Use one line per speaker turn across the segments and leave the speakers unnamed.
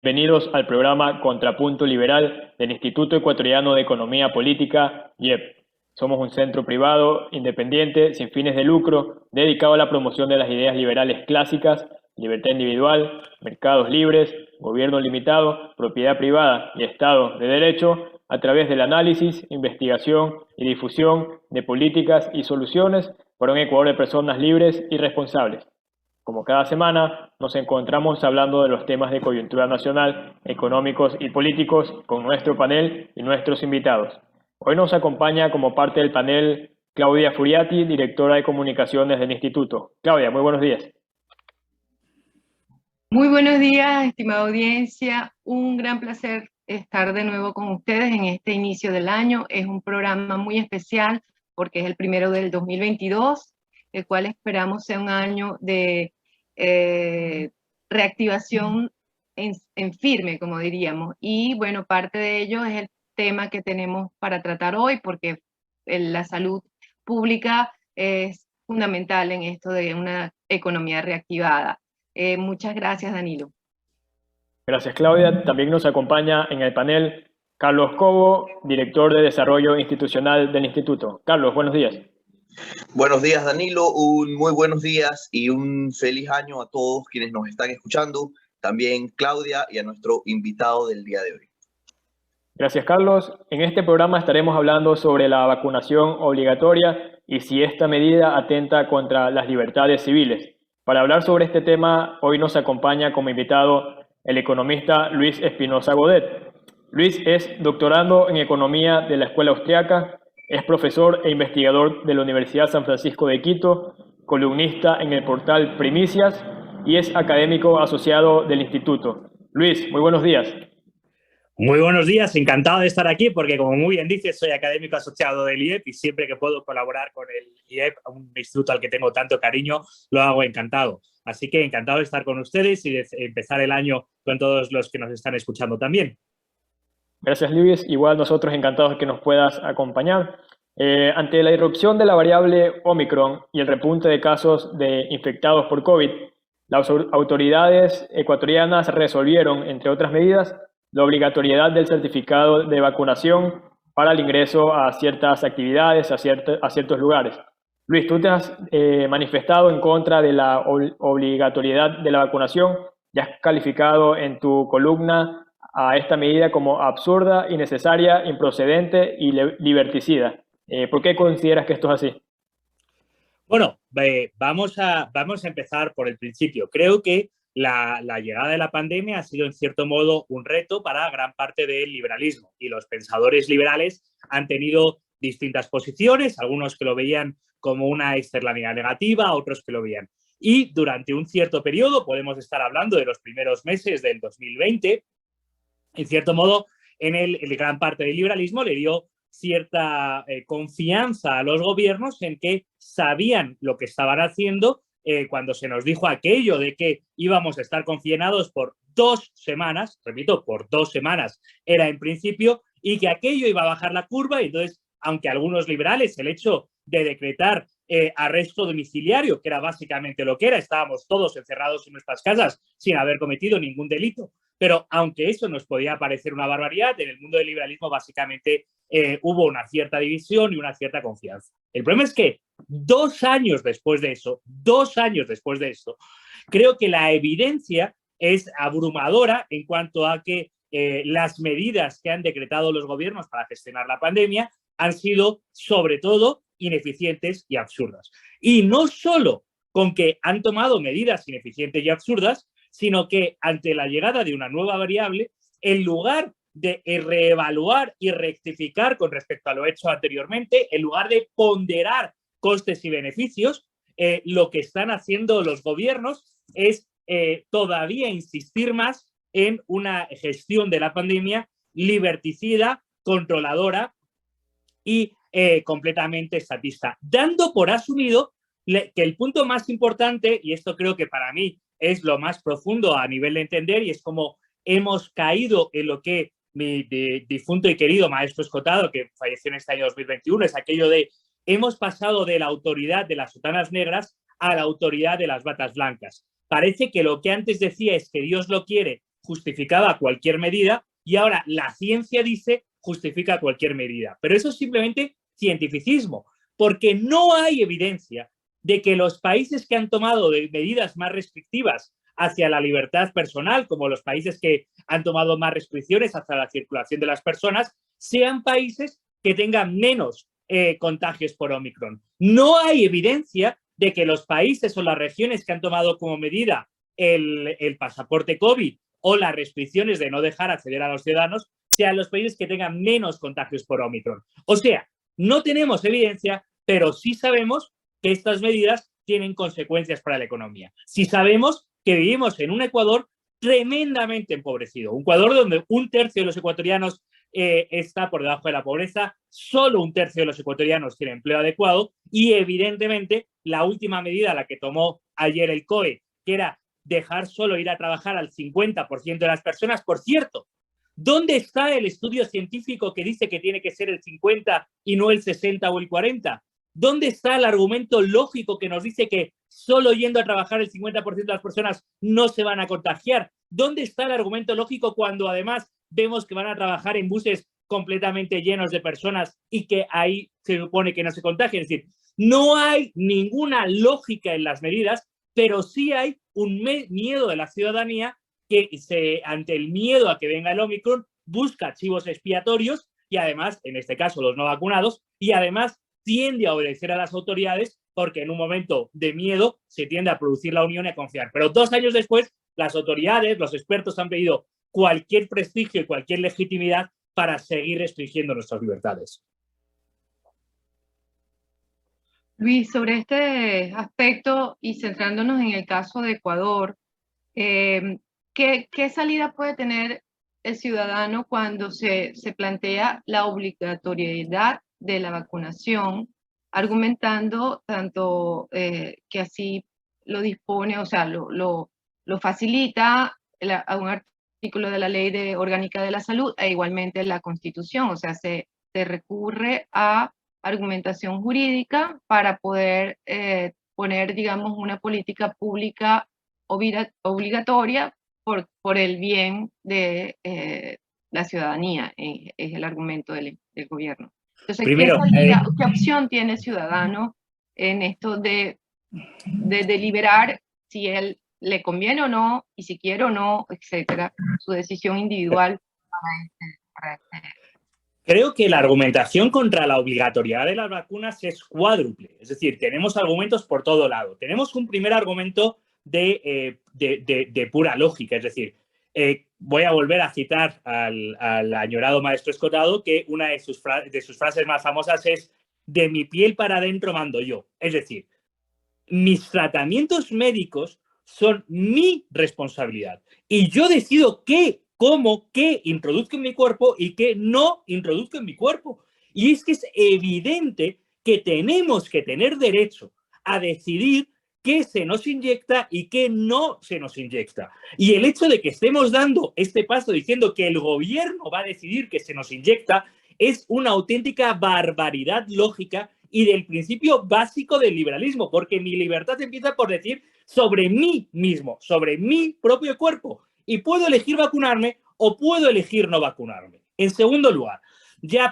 Bienvenidos al programa Contrapunto Liberal del Instituto Ecuatoriano de Economía Política, IEP. Somos un centro privado, independiente, sin fines de lucro, dedicado a la promoción de las ideas liberales clásicas, libertad individual, mercados libres, gobierno limitado, propiedad privada y Estado de Derecho, a través del análisis, investigación y difusión de políticas y soluciones para un Ecuador de personas libres y responsables. Como cada semana, nos encontramos hablando de los temas de coyuntura nacional, económicos y políticos con nuestro panel y nuestros invitados. Hoy nos acompaña como parte del panel Claudia Furiati, directora de comunicaciones del Instituto. Claudia, muy buenos días.
Muy buenos días, estimada audiencia. Un gran placer estar de nuevo con ustedes en este inicio del año. Es un programa muy especial porque es el primero del 2022, el cual esperamos sea un año de reactivación en firme, como diríamos. Y bueno, parte de ello es el tema que tenemos para tratar hoy, porque la salud pública es fundamental en esto de una economía reactivada. Muchas gracias, Danilo.
Gracias, Claudia. También nos acompaña en el panel Carlos Cobo, director de Desarrollo Institucional del Instituto. Carlos, buenos días.
Buenos días, Danilo. Un muy buenos días y un feliz año a todos quienes nos están escuchando. También Claudia y a nuestro invitado del día de hoy.
Gracias, Carlos. En este programa estaremos hablando sobre la vacunación obligatoria y si esta medida atenta contra las libertades civiles. Para hablar sobre este tema, hoy nos acompaña como invitado el economista Luis Espinosa Godet. Luis es doctorando en Economía de la Escuela Austriaca, es profesor e investigador de la Universidad San Francisco de Quito, columnista en el portal Primicias y es académico asociado del Instituto. Luis, muy buenos días.
Muy buenos días, encantado de estar aquí porque, como muy bien dices, soy académico asociado del IEP y siempre que puedo colaborar con el IEP, un instituto al que tengo tanto cariño, lo hago encantado. Así que encantado de estar con ustedes y de empezar el año con todos los que nos están escuchando también.
Gracias, Luis. Igual nosotros encantados de que nos puedas acompañar. Ante la irrupción de la variable Omicron y el repunte de casos de infectados por COVID, las autoridades ecuatorianas resolvieron, entre otras medidas, la obligatoriedad del certificado de vacunación para el ingreso a ciertas actividades, a ciertos lugares. Luis, tú te has manifestado en contra de la obligatoriedad de la vacunación y has calificado en tu columna a esta medida como absurda, innecesaria, improcedente y liberticida. ¿Por qué consideras que esto es así?
Bueno, vamos a empezar por el principio. Creo que la llegada de la pandemia ha sido en cierto modo un reto para gran parte del liberalismo y los pensadores liberales han tenido distintas posiciones, algunos que lo veían como una externalidad negativa, otros que lo veían. Y durante un cierto periodo, podemos estar hablando de los primeros meses del 2020, en cierto modo, el gran parte del liberalismo le dio cierta confianza a los gobiernos en que sabían lo que estaban haciendo cuando se nos dijo aquello de que íbamos a estar confinados por 2 semanas, repito, por 2 semanas era en principio, y que aquello iba a bajar la curva. Y entonces, aunque algunos liberales, el hecho de decretar arresto domiciliario, que era básicamente lo que era, estábamos todos encerrados en nuestras casas sin haber cometido ningún delito, pero aunque eso nos podía parecer una barbaridad, en el mundo del liberalismo básicamente hubo una cierta división y una cierta confianza. El problema es que 2 años después de eso, creo que la evidencia es abrumadora en cuanto a que las medidas que han decretado los gobiernos para gestionar la pandemia han sido, sobre todo, ineficientes y absurdas. Y no solo con que han tomado medidas ineficientes y absurdas, sino que ante la llegada de una nueva variable, en lugar de reevaluar y rectificar con respecto a lo hecho anteriormente, en lugar de ponderar costes y beneficios, lo que están haciendo los gobiernos es todavía insistir más en una gestión de la pandemia liberticida, controladora y completamente estatista, dando por asumido que el punto más importante, y esto creo que para mí es lo más profundo a nivel de entender, y es como hemos caído en lo que mi difunto y querido maestro Escotado, que falleció en este año 2021, es aquello de hemos pasado de la autoridad de las sotanas negras a la autoridad de las batas blancas. Parece que lo que antes decía es que Dios lo quiere, justificaba cualquier medida y ahora la ciencia dice justifica cualquier medida. Pero eso es simplemente cientificismo, porque no hay evidencia de que los países que han tomado medidas más restrictivas hacia la libertad personal, como los países que han tomado más restricciones hacia la circulación de las personas, sean países que tengan menos contagios por Omicron. No hay evidencia de que los países o las regiones que han tomado como medida el pasaporte COVID o las restricciones de no dejar acceder a los ciudadanos sean los países que tengan menos contagios por Omicron. O sea, no tenemos evidencia, pero sí sabemos que estas medidas tienen consecuencias para la economía. Sí sabemos que vivimos en un Ecuador tremendamente empobrecido, un Ecuador donde 1/3 de los ecuatorianos está por debajo de la pobreza, solo 1/3 de los ecuatorianos tiene empleo adecuado y evidentemente la última medida, la que tomó ayer el COE, que era dejar solo ir a trabajar al 50% de las personas. Por cierto, ¿dónde está el estudio científico que dice que tiene que ser el 50 y no el 60 o el 40? ¿Dónde está el argumento lógico que nos dice que solo yendo a trabajar el 50% de las personas no se van a contagiar? ¿Dónde está el argumento lógico cuando además vemos que van a trabajar en buses completamente llenos de personas y que ahí se supone que no se contagian? Es decir, no hay ninguna lógica en las medidas, pero sí hay un miedo de la ciudadanía que ante el miedo a que venga el Omicron busca chivos expiatorios y además, en este caso, los no vacunados, y además tiende a obedecer a las autoridades porque en un momento de miedo se tiende a producir la unión y a confiar. Pero 2 años después, las autoridades, los expertos han pedido cualquier prestigio y cualquier legitimidad para seguir restringiendo nuestras libertades.
Luis, sobre este aspecto y centrándonos en el caso de Ecuador, ¿qué salida puede tener el ciudadano cuando se plantea la obligatoriedad de la vacunación, argumentando tanto que así lo dispone, o sea, lo facilita a un artículo de la Ley Orgánica de la Salud e igualmente la Constitución? O sea, se recurre a argumentación jurídica para poder poner, digamos, una política pública obligatoria por el bien de la ciudadanía, es el argumento del gobierno. Entonces,
primero,
¿qué opción tiene el ciudadano en esto de deliberar si él le conviene o no, y si quiere o no, etcétera, su decisión individual para este?
Creo que la argumentación contra la obligatoriedad de las vacunas es cuádruple. Es decir, tenemos argumentos por todo lado. Tenemos un primer argumento de pura lógica. Es decir, voy a volver a citar al añorado maestro Escotado, que una de sus frases más famosas es: de mi piel para adentro mando yo. Es decir, mis tratamientos médicos son mi responsabilidad y yo decido qué introduzco en mi cuerpo y qué no introduzco en mi cuerpo. Y es que es evidente que tenemos que tener derecho a decidir qué se nos inyecta y qué no se nos inyecta. Y el hecho de que estemos dando este paso diciendo que el gobierno va a decidir qué se nos inyecta es una auténtica barbaridad lógica y del principio básico del liberalismo, porque mi libertad empieza por decir sobre mí mismo, sobre mi propio cuerpo. Y puedo elegir vacunarme o puedo elegir no vacunarme. En segundo lugar,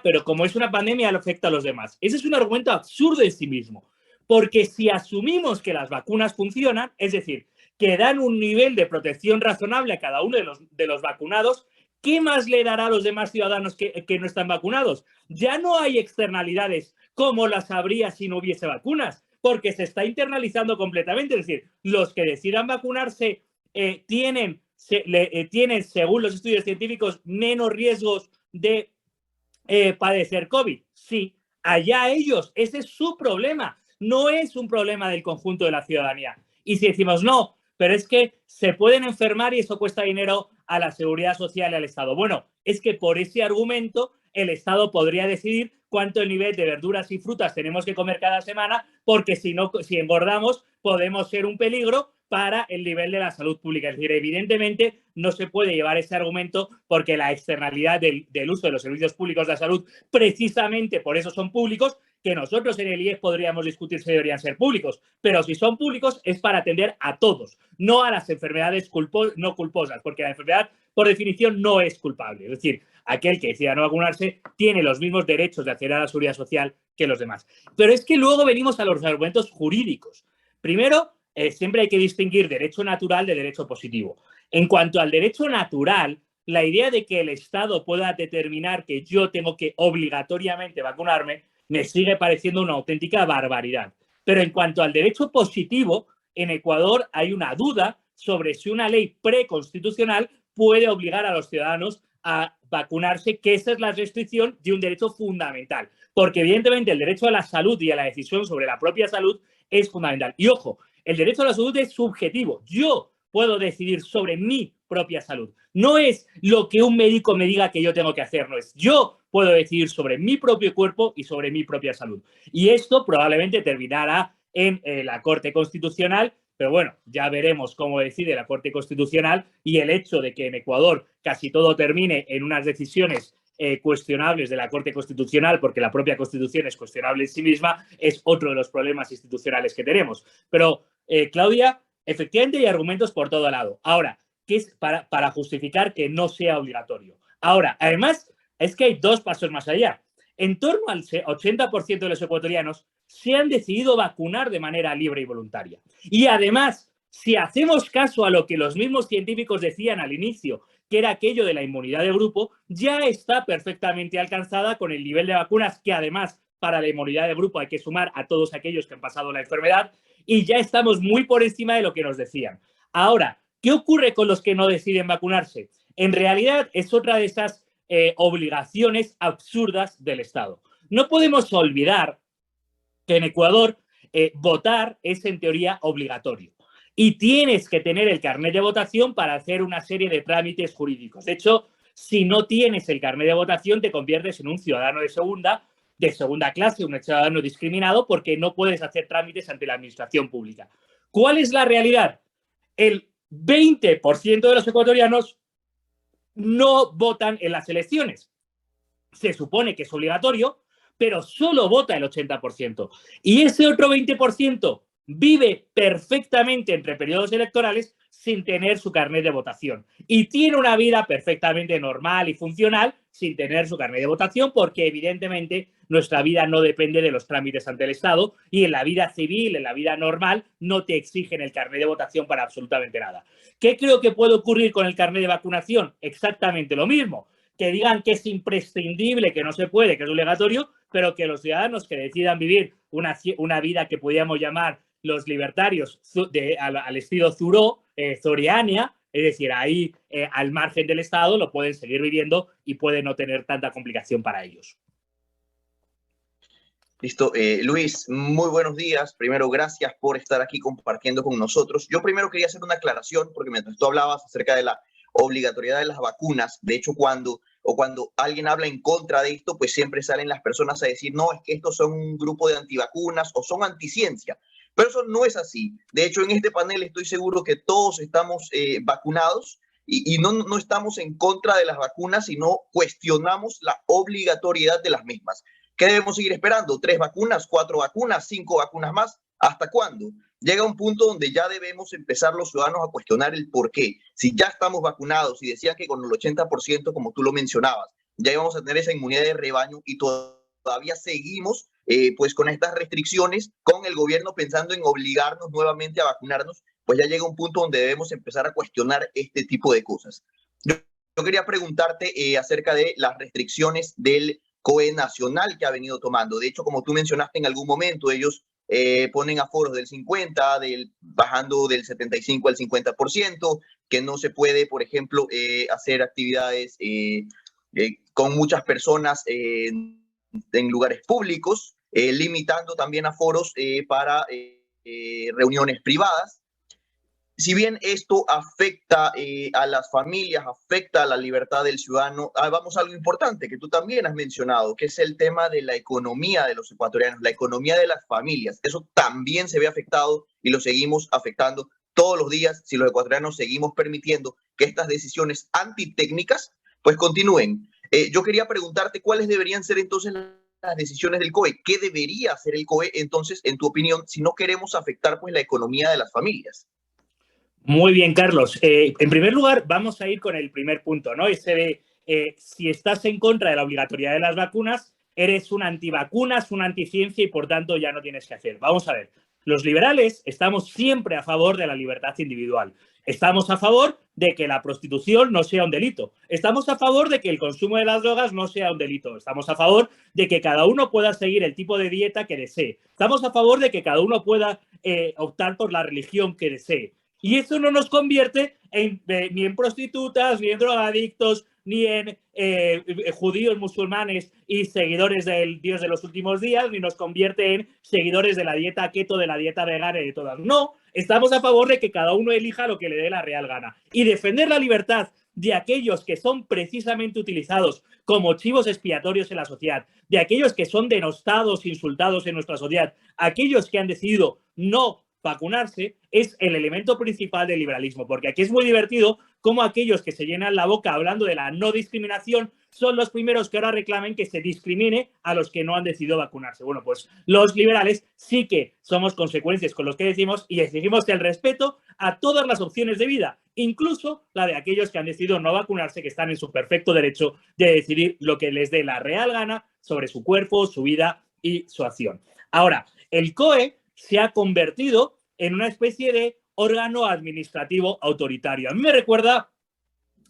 pero como es una pandemia, le afecta a los demás. Ese es un argumento absurdo en sí mismo. Porque si asumimos que las vacunas funcionan, es decir, que dan un nivel de protección razonable a cada uno de los vacunados, ¿qué más le dará a los demás ciudadanos que no están vacunados? Ya no hay externalidades como las habría si no hubiese vacunas, porque se está internalizando completamente. Es decir, los que decidan vacunarse tienen, según los estudios científicos, menos riesgos de padecer COVID. Sí, allá ellos, ese es su problema, no es un problema del conjunto de la ciudadanía. Y si decimos no, pero es que se pueden enfermar y eso cuesta dinero a la seguridad social y al Estado. Bueno, es que por ese argumento el Estado podría decidir cuánto nivel de verduras y frutas tenemos que comer cada semana, porque si engordamos podemos ser un peligro para el nivel de la salud pública. Es decir, evidentemente no se puede llevar ese argumento porque la externalidad del uso de los servicios públicos de la salud, precisamente por eso son públicos, que nosotros en el IES podríamos discutir si deberían ser públicos, pero si son públicos es para atender a todos, no a las enfermedades no culposas, porque la enfermedad por definición no es culpable. Es decir, aquel que decida no vacunarse tiene los mismos derechos de acceder a la seguridad social que los demás. Pero es que luego venimos a los argumentos jurídicos. Primero, siempre hay que distinguir derecho natural de derecho positivo. En cuanto al derecho natural, la idea de que el Estado pueda determinar que yo tengo que obligatoriamente vacunarme me sigue pareciendo una auténtica barbaridad. Pero en cuanto al derecho positivo, en Ecuador hay una duda sobre si una ley preconstitucional puede obligar a los ciudadanos a vacunarse, que esa es la restricción de un derecho fundamental. Porque evidentemente el derecho a la salud y a la decisión sobre la propia salud es fundamental. Y ojo, el derecho a la salud es subjetivo. Yo puedo decidir sobre mi propia salud. No es lo que un médico me diga que yo tengo que hacer, no es. Yo puedo decidir sobre mi propio cuerpo y sobre mi propia salud. Y esto probablemente terminará en la Corte Constitucional, pero bueno, ya veremos cómo decide la Corte Constitucional, y el hecho de que en Ecuador casi todo termine en unas decisiones cuestionables de la Corte Constitucional, porque la propia Constitución es cuestionable en sí misma, es otro de los problemas institucionales que tenemos. Pero, Claudia, efectivamente hay argumentos por todo lado. Ahora, ¿qué es para justificar que no sea obligatorio? Ahora, además, es que hay dos pasos más allá. En torno al 80% de los ecuatorianos se han decidido vacunar de manera libre y voluntaria. Y además, si hacemos caso a lo que los mismos científicos decían al inicio, que era aquello de la inmunidad de grupo, ya está perfectamente alcanzada con el nivel de vacunas que además para la inmunidad de grupo hay que sumar a todos aquellos que han pasado la enfermedad, y ya estamos muy por encima de lo que nos decían. Ahora, ¿qué ocurre con los que no deciden vacunarse? En realidad es otra de esas obligaciones absurdas del Estado. No podemos olvidar que en Ecuador votar es en teoría obligatorio y tienes que tener el carnet de votación para hacer una serie de trámites jurídicos. De hecho, si no tienes el carnet de votación te conviertes en un ciudadano de segunda clase, un ciudadano discriminado, porque no puedes hacer trámites ante la administración pública. ¿Cuál es la realidad? El 20% de los ecuatorianos no votan en las elecciones. Se supone que es obligatorio, pero solo vota el 80%. Y ese otro 20% vive perfectamente entre periodos electorales sin tener su carnet de votación. Y tiene una vida perfectamente normal y funcional sin tener su carnet de votación, porque evidentemente nuestra vida no depende de los trámites ante el Estado, y en la vida civil, en la vida normal, no te exigen el carnet de votación para absolutamente nada. ¿Qué creo que puede ocurrir con el carnet de vacunación? Exactamente lo mismo. Que digan que es imprescindible, que no se puede, que es obligatorio, pero que los ciudadanos que decidan vivir una vida que podríamos llamar los libertarios al estilo Zoriania, es decir, ahí al margen del Estado, lo pueden seguir viviendo y puede no tener tanta complicación para ellos.
Listo. Luis, muy buenos días. Primero, gracias por estar aquí compartiendo con nosotros. Yo primero quería hacer una aclaración, porque mientras tú hablabas acerca de la obligatoriedad de las vacunas, de hecho, cuando alguien habla en contra de esto, pues siempre salen las personas a decir, no, es que estos son un grupo de antivacunas o son anticiencia. Pero eso no es así. De hecho, en este panel estoy seguro que todos estamos vacunados y no estamos en contra de las vacunas, sino cuestionamos la obligatoriedad de las mismas. ¿Qué debemos seguir esperando? ¿3 vacunas, 4 vacunas, 5 vacunas más? ¿Hasta cuándo? Llega un punto donde ya debemos empezar los ciudadanos a cuestionar el por qué. Si ya estamos vacunados y decían que con el 80%, como tú lo mencionabas, ya íbamos a tener esa inmunidad de rebaño y todavía seguimos pues con estas restricciones, con el gobierno pensando en obligarnos nuevamente a vacunarnos, pues ya llega un punto donde debemos empezar a cuestionar este tipo de cosas. Yo quería preguntarte acerca de las restricciones del COE nacional que ha venido tomando. De hecho, como tú mencionaste en algún momento, ellos ponen aforos del 50, bajando del 75 al 50%, que no se puede, por ejemplo, hacer actividades con muchas personas en lugares públicos, limitando también aforos para reuniones privadas. Si bien esto afecta a las familias, afecta a la libertad del ciudadano, vamos a algo importante que tú también has mencionado, que es el tema de la economía de los ecuatorianos, la economía de las familias. Eso también se ve afectado y lo seguimos afectando todos los días si los ecuatorianos seguimos permitiendo que estas decisiones antitécnicas pues continúen. Yo quería preguntarte cuáles deberían ser entonces las decisiones del COE. ¿Qué debería hacer el COE entonces, en tu opinión, si no queremos afectar pues la economía de las familias?
Muy bien, Carlos. En primer lugar, vamos a ir con el primer punto, ¿no? Ese de si estás en contra de la obligatoriedad de las vacunas, eres un antivacunas, un anticiencia y por tanto ya no tienes que hacer. Vamos a ver. Los liberales estamos siempre a favor de la libertad individual. Estamos a favor de que la prostitución no sea un delito. Estamos a favor de que el consumo de las drogas no sea un delito. Estamos a favor de que cada uno pueda seguir el tipo de dieta que desee. Estamos a favor de que cada uno pueda optar por la religión que desee. Y eso no nos convierte ni en prostitutas, ni en drogadictos, ni en judíos, musulmanes y seguidores del Dios de los últimos días, ni nos convierte en seguidores de la dieta keto, de la dieta vegana y de todas. No, estamos a favor de que cada uno elija lo que le dé la real gana. Y defender la libertad de aquellos que son precisamente utilizados como chivos expiatorios en la sociedad, de aquellos que son denostados, insultados en nuestra sociedad, aquellos que han decidido no vacunarse, es el elemento principal del liberalismo, porque aquí es muy divertido cómo aquellos que se llenan la boca hablando de la no discriminación son los primeros que ahora reclamen que se discrimine a los que no han decidido vacunarse. Bueno, pues los liberales sí que somos consecuentes con los que decimos y exigimos el respeto a todas las opciones de vida, incluso la de aquellos que han decidido no vacunarse, que están en su perfecto derecho de decidir lo que les dé la real gana sobre su cuerpo, su vida y su acción. Ahora, el COE se ha convertido en una especie de órgano administrativo autoritario. A mí me recuerda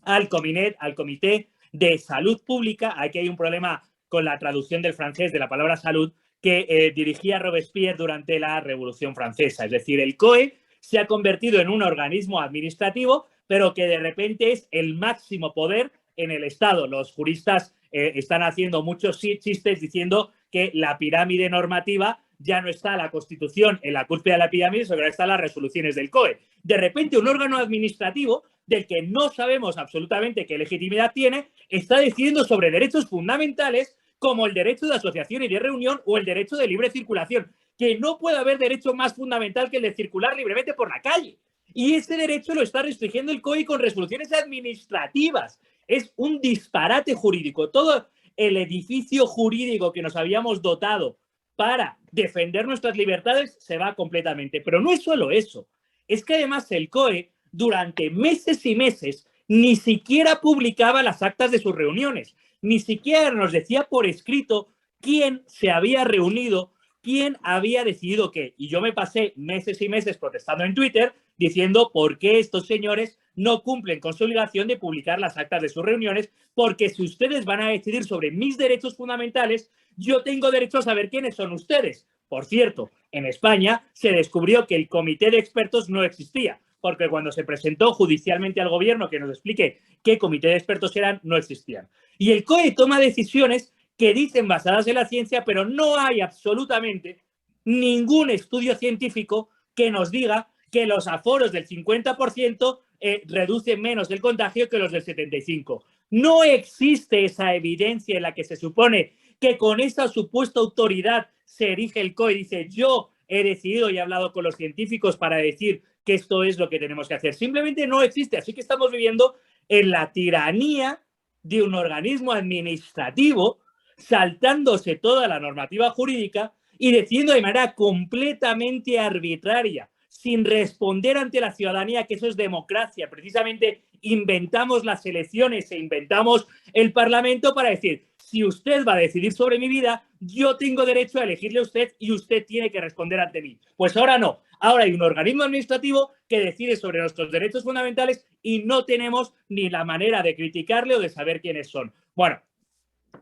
al Comité de Salud Pública. Aquí hay un problema con la traducción del francés de la palabra salud que dirigía Robespierre durante la Revolución Francesa. Es decir, el COE se ha convertido en un organismo administrativo, pero que de repente es el máximo poder en el Estado. Los juristas están haciendo muchos chistes diciendo que la pirámide normativa ya no está la Constitución en la cúspide de la pirámide, sino que están las resoluciones del COE. De repente, un órgano administrativo del que no sabemos absolutamente qué legitimidad tiene, está decidiendo sobre derechos fundamentales como el derecho de asociación y de reunión o el derecho de libre circulación, que no puede haber derecho más fundamental que el de circular libremente por la calle. Y ese derecho lo está restringiendo el COE con resoluciones administrativas. Es un disparate jurídico. Todo el edificio jurídico que nos habíamos dotado para defender nuestras libertades se va completamente. Pero no es solo eso. Es que además el COE durante meses y meses ni siquiera publicaba las actas de sus reuniones. Ni siquiera nos decía por escrito quién se había reunido, quién había decidido qué. Y yo me pasé meses y meses protestando en Twitter diciendo por qué estos señores no cumplen con su obligación de publicar las actas de sus reuniones, porque si ustedes van a decidir sobre mis derechos fundamentales, yo tengo derecho a saber quiénes son ustedes. Por cierto, en España se descubrió que el comité de expertos no existía, porque cuando se presentó judicialmente al gobierno que nos explique qué comité de expertos eran, no existían. Y el COE toma decisiones que dicen basadas en la ciencia, pero no hay absolutamente ningún estudio científico que nos diga que los aforos del 50% reducen menos el contagio que los del 75%. No existe esa evidencia en la que se supone que con esa supuesta autoridad se erige el COE y dice yo he decidido y he hablado con los científicos para decir que esto es lo que tenemos que hacer. Simplemente no existe. Así que estamos viviendo en la tiranía de un organismo administrativo saltándose toda la normativa jurídica y decidiendo de manera completamente arbitraria, sin responder ante la ciudadanía, que eso es democracia. Precisamente inventamos las elecciones e inventamos el Parlamento para decir, si usted va a decidir sobre mi vida, yo tengo derecho a elegirle a usted y usted tiene que responder ante mí. Pues ahora no. Ahora hay un organismo administrativo que decide sobre nuestros derechos fundamentales y no tenemos ni la manera de criticarle o de saber quiénes son. Bueno,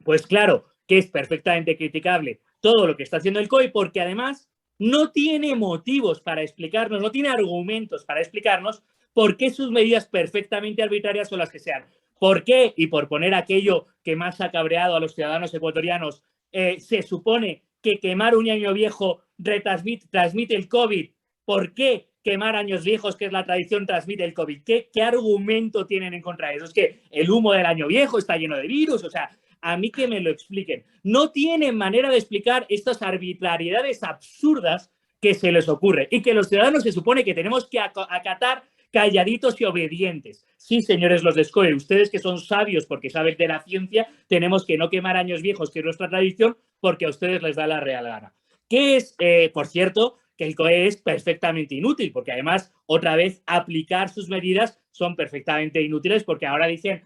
pues claro que es perfectamente criticable todo lo que está haciendo el COE, porque además no tiene motivos para explicarnos, no tiene argumentos para explicarnos por qué sus medidas perfectamente arbitrarias son las que sean. ¿Por qué? Y por poner aquello que más ha cabreado a los ciudadanos ecuatorianos, se supone que quemar un año viejo transmite el COVID. ¿Por qué quemar años viejos, que es la tradición, transmite el COVID? ¿Qué argumento tienen en contra de eso? Es que el humo del año viejo está lleno de virus, o sea, a mí que me lo expliquen. No tienen manera de explicar estas arbitrariedades absurdas que se les ocurre y que los ciudadanos se supone que tenemos que acatar calladitos y obedientes. Sí, señores los de SCOE, ustedes que son sabios porque saben de la ciencia, tenemos que no quemar años viejos, que es nuestra tradición, porque a ustedes les da la real gana. Que es, por cierto, que el COE es perfectamente inútil, porque además, otra vez, aplicar sus medidas son perfectamente inútiles, porque ahora dicen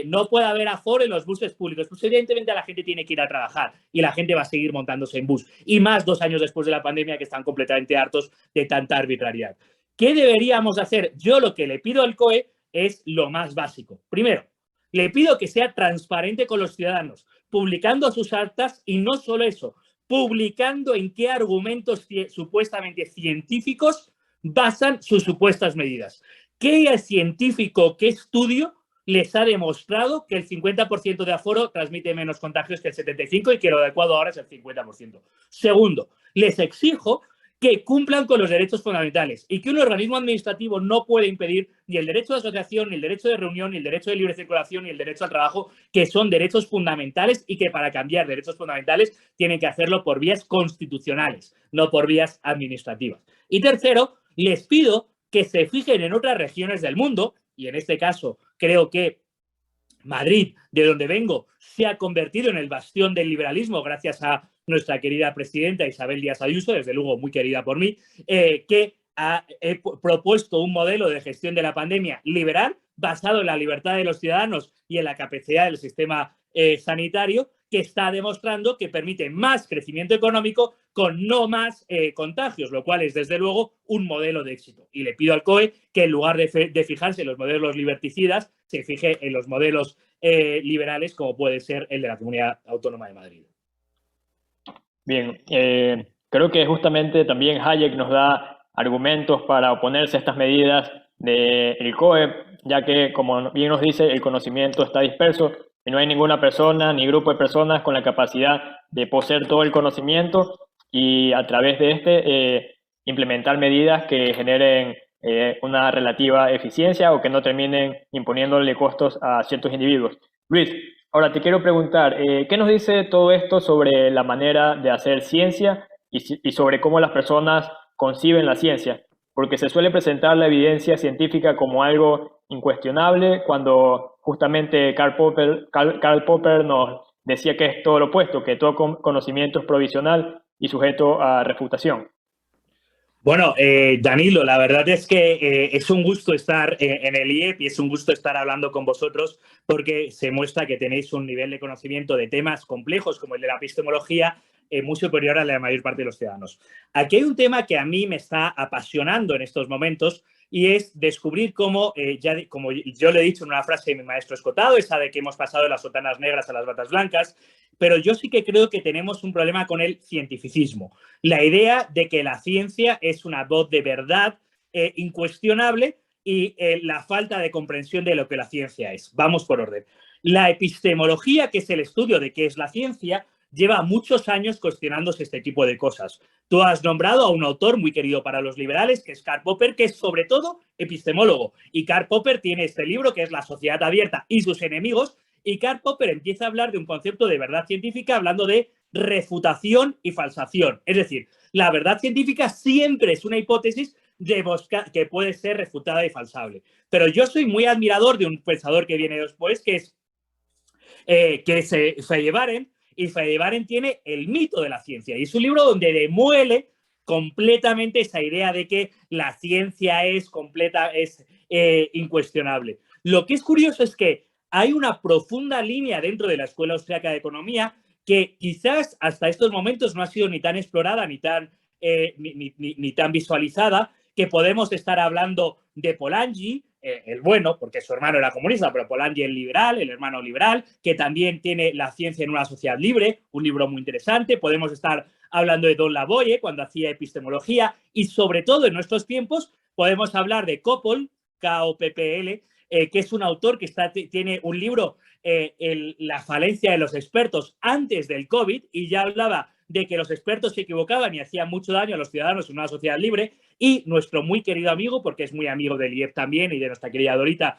no puede haber aforo en los buses públicos. Pues evidentemente la gente tiene que ir a trabajar y la gente va a seguir montándose en bus. Y más 2 años después de la pandemia, que están completamente hartos de tanta arbitrariedad. ¿Qué deberíamos hacer? Yo lo que le pido al COE es lo más básico. Primero, le pido que sea transparente con los ciudadanos, publicando sus actas y no solo eso, publicando en qué argumentos supuestamente científicos basan sus supuestas medidas. ¿Qué científico, qué estudio les ha demostrado que el 50% de aforo transmite menos contagios que el 75% y que lo adecuado ahora es el 50%? Segundo, les exijo que cumplan con los derechos fundamentales y que un organismo administrativo no puede impedir ni el derecho de asociación, ni el derecho de reunión, ni el derecho de libre circulación, ni el derecho al trabajo, que son derechos fundamentales y que para cambiar derechos fundamentales tienen que hacerlo por vías constitucionales, no por vías administrativas. Y tercero, les pido que se fijen en otras regiones del mundo, y en este caso creo que Madrid, de donde vengo, se ha convertido en el bastión del liberalismo gracias a nuestra querida presidenta Isabel Díaz Ayuso, desde luego muy querida por mí, que ha propuesto un modelo de gestión de la pandemia liberal basado en la libertad de los ciudadanos y en la capacidad del sistema sanitario, que está demostrando que permite más crecimiento económico con no más contagios, lo cual es, desde luego, un modelo de éxito. Y le pido al COE que, en lugar de fijarse en los modelos liberticidas, se fije en los modelos liberales, como puede ser el de la Comunidad Autónoma de Madrid.
Bien, creo que justamente también Hayek nos da argumentos para oponerse a estas medidas del COE, ya que, como bien nos dice, el conocimiento está disperso y no hay ninguna persona ni grupo de personas con la capacidad de poseer todo el conocimiento y a través de este implementar medidas que generen una relativa eficiencia o que no terminen imponiéndole costos a ciertos individuos. Luis, ahora te quiero preguntar, ¿qué nos dice todo esto sobre la manera de hacer ciencia y sobre cómo las personas conciben la ciencia? Porque se suele presentar la evidencia científica como algo incuestionable, cuando justamente Karl Popper nos decía que es todo lo opuesto, que todo conocimiento es provisional y sujeto a refutación.
Bueno, Danilo, la verdad es que es un gusto estar en el IEP y es un gusto estar hablando con vosotros, porque se muestra que tenéis un nivel de conocimiento de temas complejos como el de la epistemología muy superior a la mayor parte de los ciudadanos. Aquí hay un tema que a mí me está apasionando en estos momentos y es descubrir cómo, como yo le he dicho en una frase de mi maestro Escotado, esa de que hemos pasado de las sotanas negras a las batas blancas, pero yo sí que creo que tenemos un problema con el cientificismo. La idea de que la ciencia es una voz de verdad incuestionable y la falta de comprensión de lo que la ciencia es. Vamos por orden. La epistemología, que es el estudio de qué es la ciencia, lleva muchos años cuestionándose este tipo de cosas. Tú has nombrado a un autor muy querido para los liberales, que es Karl Popper, que es sobre todo epistemólogo. Y Karl Popper tiene este libro, que es La sociedad abierta y sus enemigos, y Karl Popper empieza a hablar de un concepto de verdad científica hablando de refutación y falsación. Es decir, la verdad científica siempre es una hipótesis que puede ser refutada y falsable. Pero yo soy muy admirador de un pensador que viene después, que es Feyerabend, y Feyerabend tiene El mito de la ciencia, y es un libro donde demuele completamente esa idea de que la ciencia es incuestionable. Lo que es curioso es que hay una profunda línea dentro de la Escuela Austriaca de Economía que quizás hasta estos momentos no ha sido ni tan explorada ni tan visualizada, que podemos estar hablando de Polanyi, el bueno, porque su hermano era comunista, pero Polanyi el liberal, el hermano liberal, que también tiene La ciencia en una sociedad libre, un libro muy interesante. Podemos estar hablando de Don Lavoie, cuando hacía epistemología, y sobre todo en nuestros tiempos podemos hablar de Koppel, Koppl, que es un autor que tiene un libro, La falencia de los expertos antes del COVID, y ya hablaba de que los expertos se equivocaban y hacían mucho daño a los ciudadanos en una sociedad libre. Y nuestro muy querido amigo, porque es muy amigo del IEP también y de nuestra querida Dorita,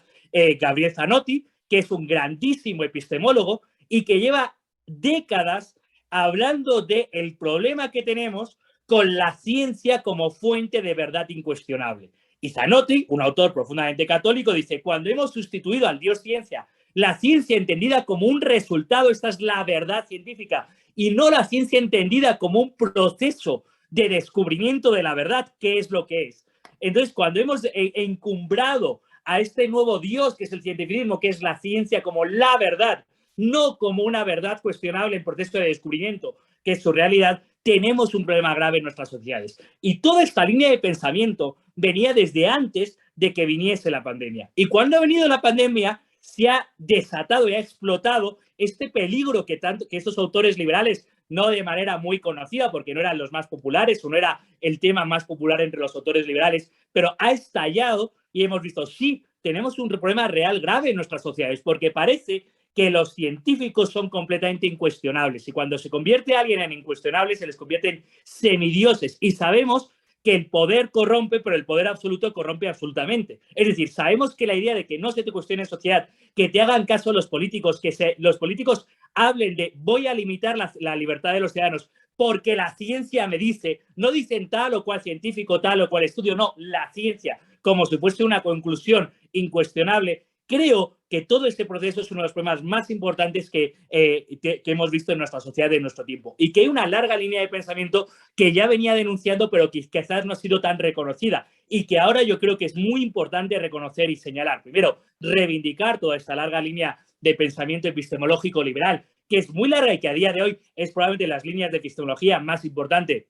Gabriel Zanotti, que es un grandísimo epistemólogo y que lleva décadas hablando del problema que tenemos con la ciencia como fuente de verdad incuestionable. Y Zanotti, un autor profundamente católico, dice: cuando hemos sustituido al Dios ciencia, la ciencia entendida como un resultado, esta es la verdad científica, y no la ciencia entendida como un proceso de descubrimiento de la verdad, qué es lo que es. Entonces, cuando hemos encumbrado a este nuevo Dios que es el cientificismo, que es la ciencia como la verdad, no como una verdad cuestionable en proceso de descubrimiento, que es su realidad, tenemos un problema grave en nuestras sociedades. Y toda esta línea de pensamiento venía desde antes de que viniese la pandemia. Y cuando ha venido la pandemia, se ha desatado y ha explotado este peligro que estos autores liberales, no de manera muy conocida, porque no eran los más populares o no era el tema más popular entre los autores liberales, pero ha estallado y hemos visto, sí, tenemos un problema real grave en nuestras sociedades, porque parece que los científicos son completamente incuestionables y cuando se convierte a alguien en incuestionable se les convierte en semidioses y sabemos que el poder corrompe, pero el poder absoluto corrompe absolutamente. Es decir, sabemos que la idea de que no se te cuestione en sociedad, que te hagan caso los políticos, los políticos hablen de voy a limitar la libertad de los ciudadanos porque la ciencia me dice, no dicen tal o cual científico, tal o cual estudio, no, la ciencia, como si fuese una conclusión incuestionable. Creo que todo este proceso es uno de los problemas más importantes que hemos visto en nuestra sociedad en nuestro tiempo y que hay una larga línea de pensamiento que ya venía denunciando pero que quizás no ha sido tan reconocida y que ahora yo creo que es muy importante reconocer y señalar. Primero, reivindicar toda esta larga línea de pensamiento epistemológico liberal, que es muy larga y que a día de hoy es probablemente las líneas de epistemología más importantes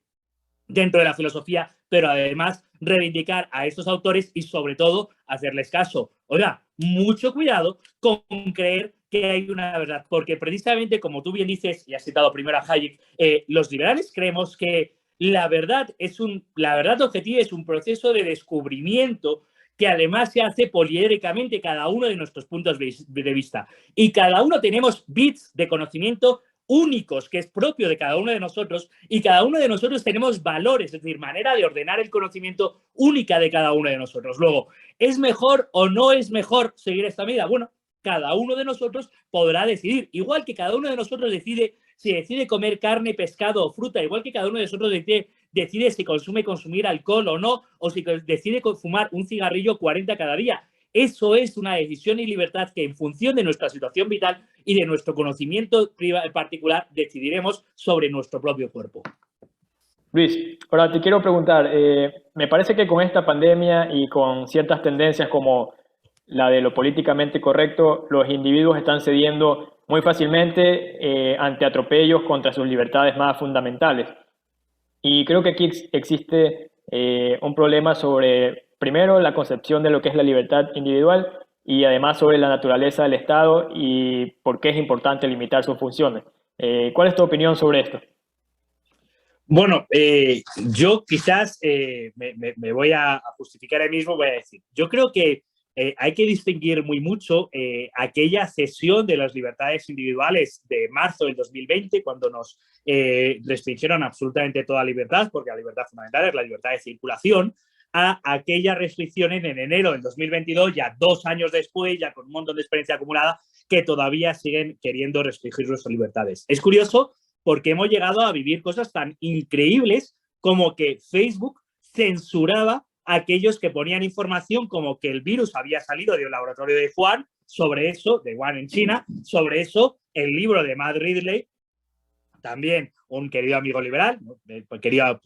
dentro de la filosofía, pero además reivindicar a estos autores y sobre todo hacerles caso. Oiga, mucho cuidado con creer que hay una verdad, porque precisamente como tú bien dices, y has citado primero a Hayek, los liberales creemos que la verdad objetiva es un proceso de descubrimiento que además se hace poliédricamente cada uno de nuestros puntos de vista. Y cada uno tenemos bits de conocimiento únicos, que es propio de cada uno de nosotros, y cada uno de nosotros tenemos valores, es decir, manera de ordenar el conocimiento única de cada uno de nosotros. Luego, ¿es mejor o no es mejor seguir esta medida? Bueno, cada uno de nosotros podrá decidir, igual que cada uno de nosotros decide si decide comer carne, pescado o fruta, igual que cada uno de nosotros decide si consumir alcohol o no, o si decide fumar un cigarrillo 40 cada día. Eso es una decisión y libertad que en función de nuestra situación vital y de nuestro conocimiento particular decidiremos sobre nuestro propio cuerpo.
Luis, ahora te quiero preguntar, me parece que con esta pandemia y con ciertas tendencias como la de lo políticamente correcto, los individuos están cediendo muy fácilmente ante atropellos contra sus libertades más fundamentales. Y creo que aquí existe un problema sobre, primero, la concepción de lo que es la libertad individual y además sobre la naturaleza del Estado y por qué es importante limitar sus funciones. ¿Cuál es tu opinión sobre esto?
Bueno, yo quizás me voy a justificar ahí mismo, voy a decir, yo creo que hay que distinguir muy mucho aquella cesión de las libertades individuales de marzo del 2020, cuando nos restringieron absolutamente toda libertad, porque la libertad fundamental es la libertad de circulación, a aquellas restricciones en enero del 2022, ya 2 años después, ya con un montón de experiencia acumulada, que todavía siguen queriendo restringir nuestras libertades. Es curioso porque hemos llegado a vivir cosas tan increíbles como que Facebook censuraba a aquellos que ponían información como que el virus había salido del laboratorio de Wuhan, sobre eso, de Wuhan en China, sobre eso el libro de Matt Ridley, también un querido amigo liberal,